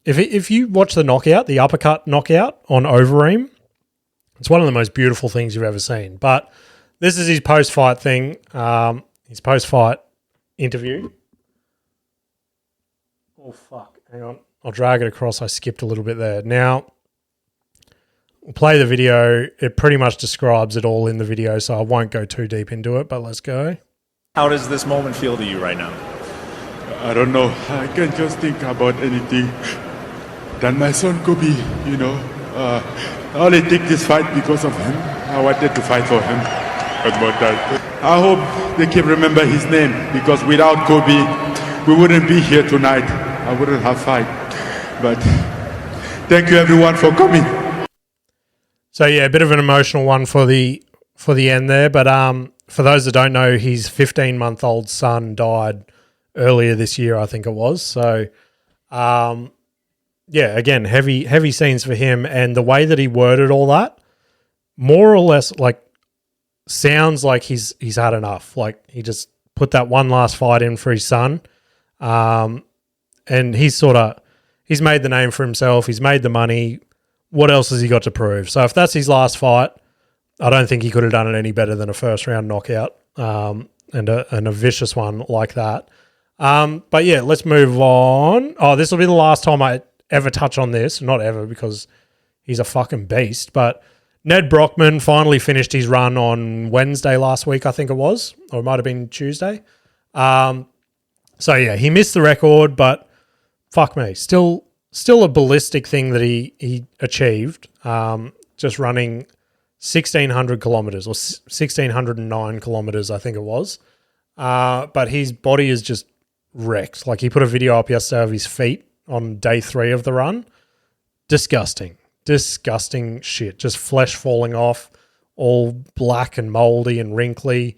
Speaker 2: If you watch the knockout, the uppercut knockout on Overeem, it's one of the most beautiful things you've ever seen. But this is his post-fight thing, his post-fight interview. Oh, fuck. Hang on. I'll drag it across. I skipped a little bit there. Now, we'll play the video. It pretty much describes it all in the video, so I won't go too deep into it, but let's go.
Speaker 5: How does this moment feel to you right now?
Speaker 6: I don't know. I can't just think about anything. than my son Kobe, I only take this fight because of him. I wanted to fight for him. But I hope they can remember his name, because without Kobe, we wouldn't be here tonight. I wouldn't have fight. But thank you everyone for coming.
Speaker 2: So yeah, a bit of an emotional one for the end there. But for those that don't know, his 15-month-old son died earlier this year, I think it was. So yeah, again, heavy scenes for him, and the way that he worded all that, more or less, like, sounds like he's had enough. Like, he just put that one last fight in for his son, and he's made the name for himself. He's made the money. What else has he got to prove? So if that's his last fight, I don't think he could have done it any better than a first-round knockout, and a vicious one like that. But yeah, let's move on. Oh, this will be the last time I ever touch on this. Not ever, because he's a fucking beast. But Nedd Brockmann finally finished his run on Wednesday last week, I think it was. Or it might have been Tuesday. So yeah, he missed the record, but fuck me. Still a ballistic thing that he achieved. Just running 1,600 kilometers, or 1,609 kilometers, I think it was. But his body is just wrecked. Like, he put a video up yesterday of his feet on day 3 of the run. Disgusting shit. Just flesh falling off, all black and moldy and wrinkly.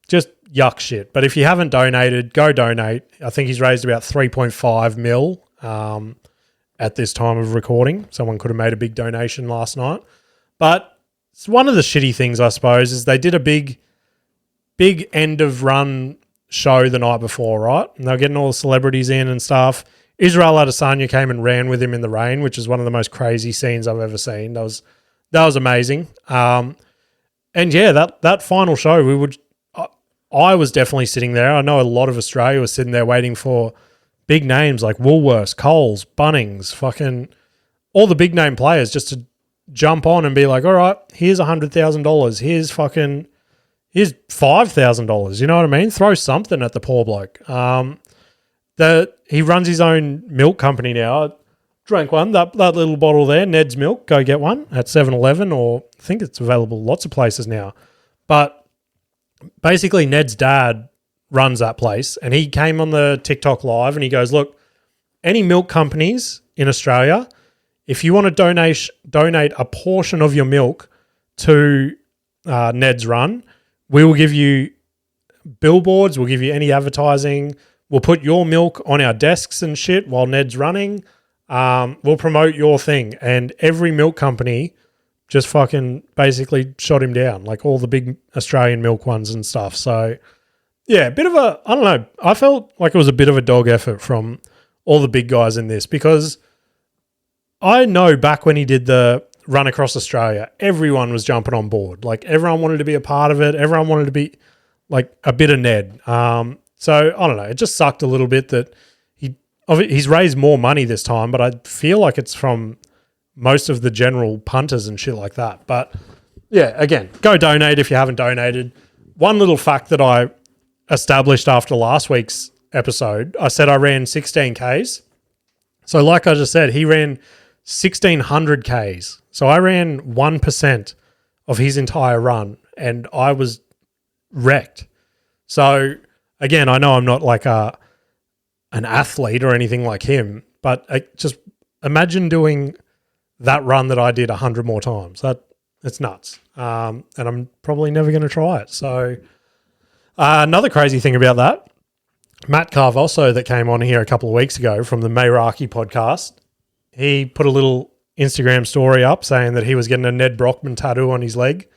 Speaker 2: Just yuck shit. But if you haven't donated, go donate. I think he's raised about 3.5 mil at this time of recording. Someone could have made a big donation last night. But it's one of the shitty things, I suppose, is they did a big end of run show the night before, right? And they were getting all the celebrities in and stuff. Israel Adesanya came and ran with him in the rain, which is one of the most crazy scenes I've ever seen. That was amazing. And yeah, that final show, I was definitely sitting there. I know a lot of Australia was sitting there waiting for big names like Woolworths, Coles, Bunnings, fucking all the big name players just to jump on and be like, all right, here's $100,000. Here's $5,000. You know what I mean? Throw something at the poor bloke. He runs his own milk company now. I drank one, that little bottle there, Nedd's Milk. Go get one at 7-Eleven, or I think it's available lots of places now. But basically, Nedd's dad runs that place, and he came on the TikTok live and he goes, look, any milk companies in Australia, if you want to donate a portion of your milk to Nedd's run, we will give you billboards, we'll give you any advertising, we'll put your milk on our desks and shit while Nedd's running. We'll promote your thing. And every milk company just fucking basically shot him down, like all the big Australian milk ones and stuff. So, yeah, a bit of a, I don't know, I felt like it was a bit of a dog effort from all the big guys in this, because I know back when he did the run across Australia, everyone was jumping on board. Like, everyone wanted to be a part of it. Everyone wanted to be like a bit of Nedd. So, I don't know. It just sucked a little bit that he's raised more money this time, but I feel like it's from most of the general punters and shit like that. But, yeah, again, go donate if you haven't donated. One little fact that I established after last week's episode, I said I ran 16 Ks. So, like I just said, he ran 1,600 Ks. So, I ran 1% of his entire run, and I was wrecked. So, again, I know I'm not like an athlete or anything like him, but just imagine doing that run that I did 100 more times. It's nuts. And I'm probably never going to try it. So another crazy thing about that, Matt Carvoso that came on here a couple of weeks ago from the Mayraki podcast, he put a little Instagram story up saying that he was getting a Nedd Brockmann tattoo on his leg,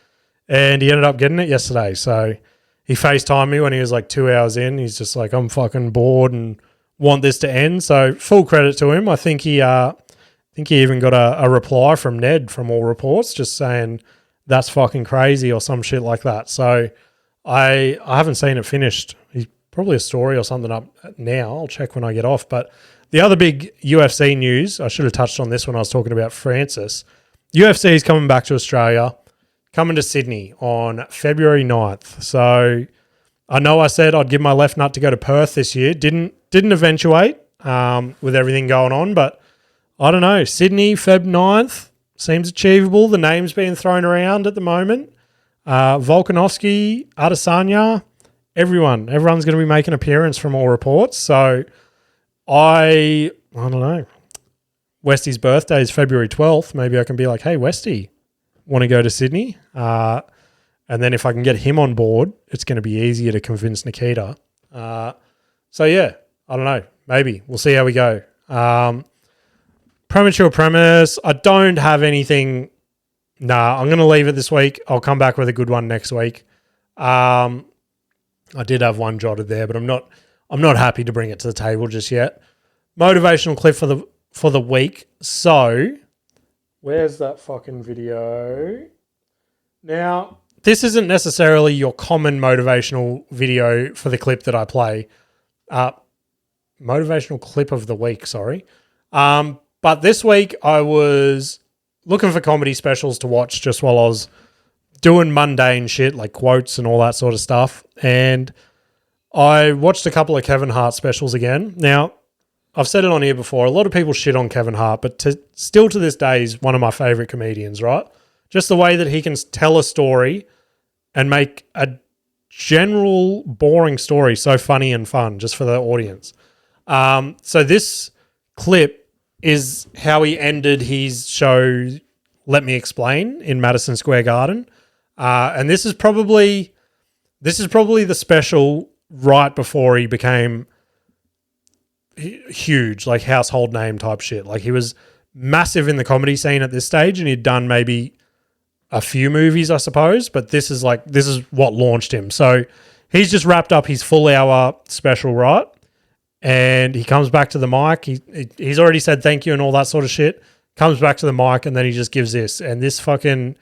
Speaker 2: and he ended up getting it yesterday. So he FaceTimed me when he was like 2 hours in. He's just like, I'm fucking bored and want this to end. So full credit to him. I think he even got a reply from Nedd from all reports just saying that's fucking crazy or some shit like that. So I haven't seen it finished. He's probably a story or something up now. I'll check when I get off. But the other big UFC news, I should have touched on this when I was talking about Francis. UFC is coming back to Australia, coming to Sydney on February 9th. So I know I said I'd give my left nut to go to Perth this year. Didn't eventuate with everything going on, but I don't know. Sydney, Feb 9th seems achievable. The name's being thrown around at the moment. Volkanovski, Adesanya, everyone's going to be making an appearance from all reports. So I don't know. Westy's birthday is February 12th. Maybe I can be like, hey, Westy, want to go to Sydney? And then if I can get him on board, it's going to be easier to convince Nikita. So yeah, I don't know. Maybe. We'll see how we go. Premature premise. I don't have anything. Nah, I'm going to leave it this week. I'll come back with a good one next week. I did have one jotted there, but I'm not happy to bring it to the table just yet. Motivational clip for the week. So, where's that fucking video? Now, this isn't necessarily your common motivational video for the clip that I play. Motivational clip of the week, sorry. But this week I was looking for comedy specials to watch just while I was doing mundane shit like quotes and all that sort of stuff. And I watched a couple of Kevin Hart specials again. Now, I've said it on here before. A lot of people shit on Kevin Hart, but still to this day, he's one of my favorite comedians, right? Just the way that he can tell a story and make a general boring story so funny and fun just for the audience. So this clip is how he ended his show, Let Me Explain, in Madison Square Garden. And this is probably the special right before he became huge, like household name type shit. Like he was massive in the comedy scene at this stage, and he'd done maybe a few movies, I suppose, but this is what launched him. So he's just wrapped up his full hour special, right? And he comes back to the mic. He's already said thank you and all that sort of shit. Comes back to the mic, and then he just gives this. And this fucking,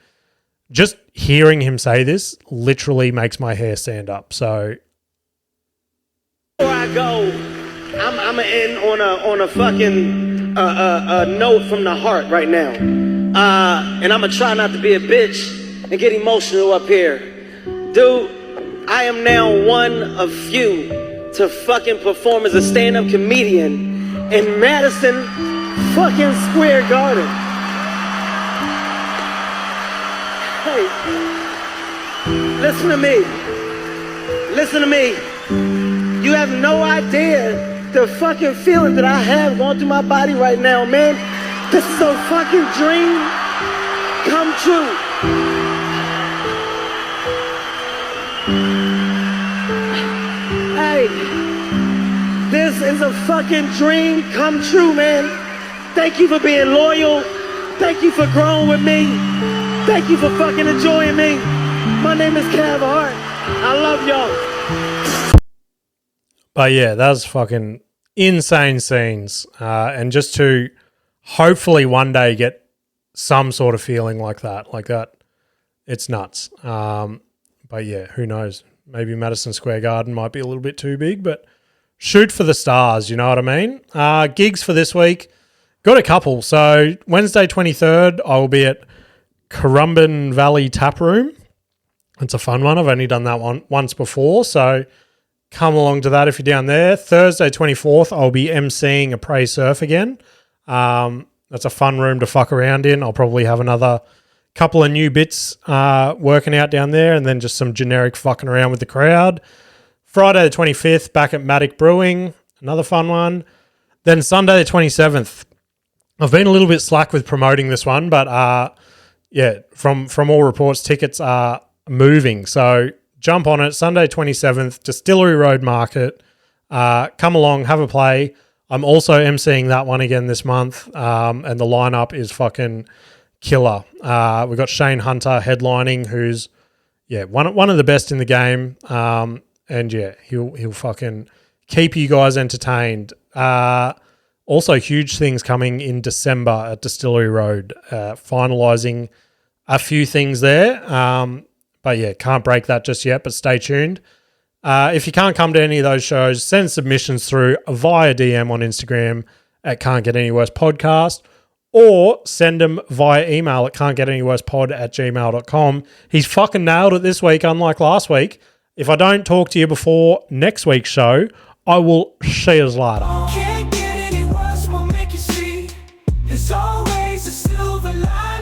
Speaker 2: just hearing him say this literally makes my hair stand up. So
Speaker 7: before I go, I'm gonna end on a fucking note from the heart right now. And I'm gonna try not to be a bitch and get emotional up here. Dude, I am now one of few to fucking perform as a stand-up comedian in Madison fucking Square Garden. Hey, listen to me. Listen to me. You have no idea the fucking feeling that I have going through my body right now, man. This is a fucking dream come true. Hey, this is a fucking dream come true, man. Thank you for being loyal. Thank you for growing with me. Thank you for fucking enjoying me. My name is Kev Hart. I love y'all.
Speaker 2: But yeah, that was fucking insane scenes. And just to hopefully one day get some sort of feeling like that, it's nuts. But yeah, who knows? Maybe Madison Square Garden might be a little bit too big, but shoot for the stars, you know what I mean? Gigs for this week, got a couple. So Wednesday 23rd, I will be at Currumbin Valley Tap Room. It's a fun one. I've only done that one once before, so come along to that if you're down there. Thursday 24th, I'll be emceeing a Prey Surf again. That's a fun room to fuck around in. I'll probably have another couple of new bits working out down there, and then just some generic fucking around with the crowd. Friday the 25th, back at Matic Brewing, another fun one. Then Sunday the 27th, I've been a little bit slack with promoting this one, but yeah, from all reports, tickets are moving. So jump on it. Sunday 27th, Distillery Road Market. Come along, have a play. I'm also emceeing that one again this month, and the lineup is fucking killer. We've got Shane Hunter headlining, who's one of the best in the game, and yeah, he'll fucking keep you guys entertained. Also, huge things coming in December at Distillery Road, finalising a few things there. But yeah, can't break that just yet, but stay tuned. If you can't come to any of those shows, send submissions through via DM on Instagram at CantGetAnyWorsePodcast, or send them via email at CantGetAnyWorsePod@gmail.com. He's fucking nailed it this week, unlike last week. If I don't talk to you before next week's show, I will see you later.
Speaker 1: Can't get any worse, will make you see. There's always a silver lining.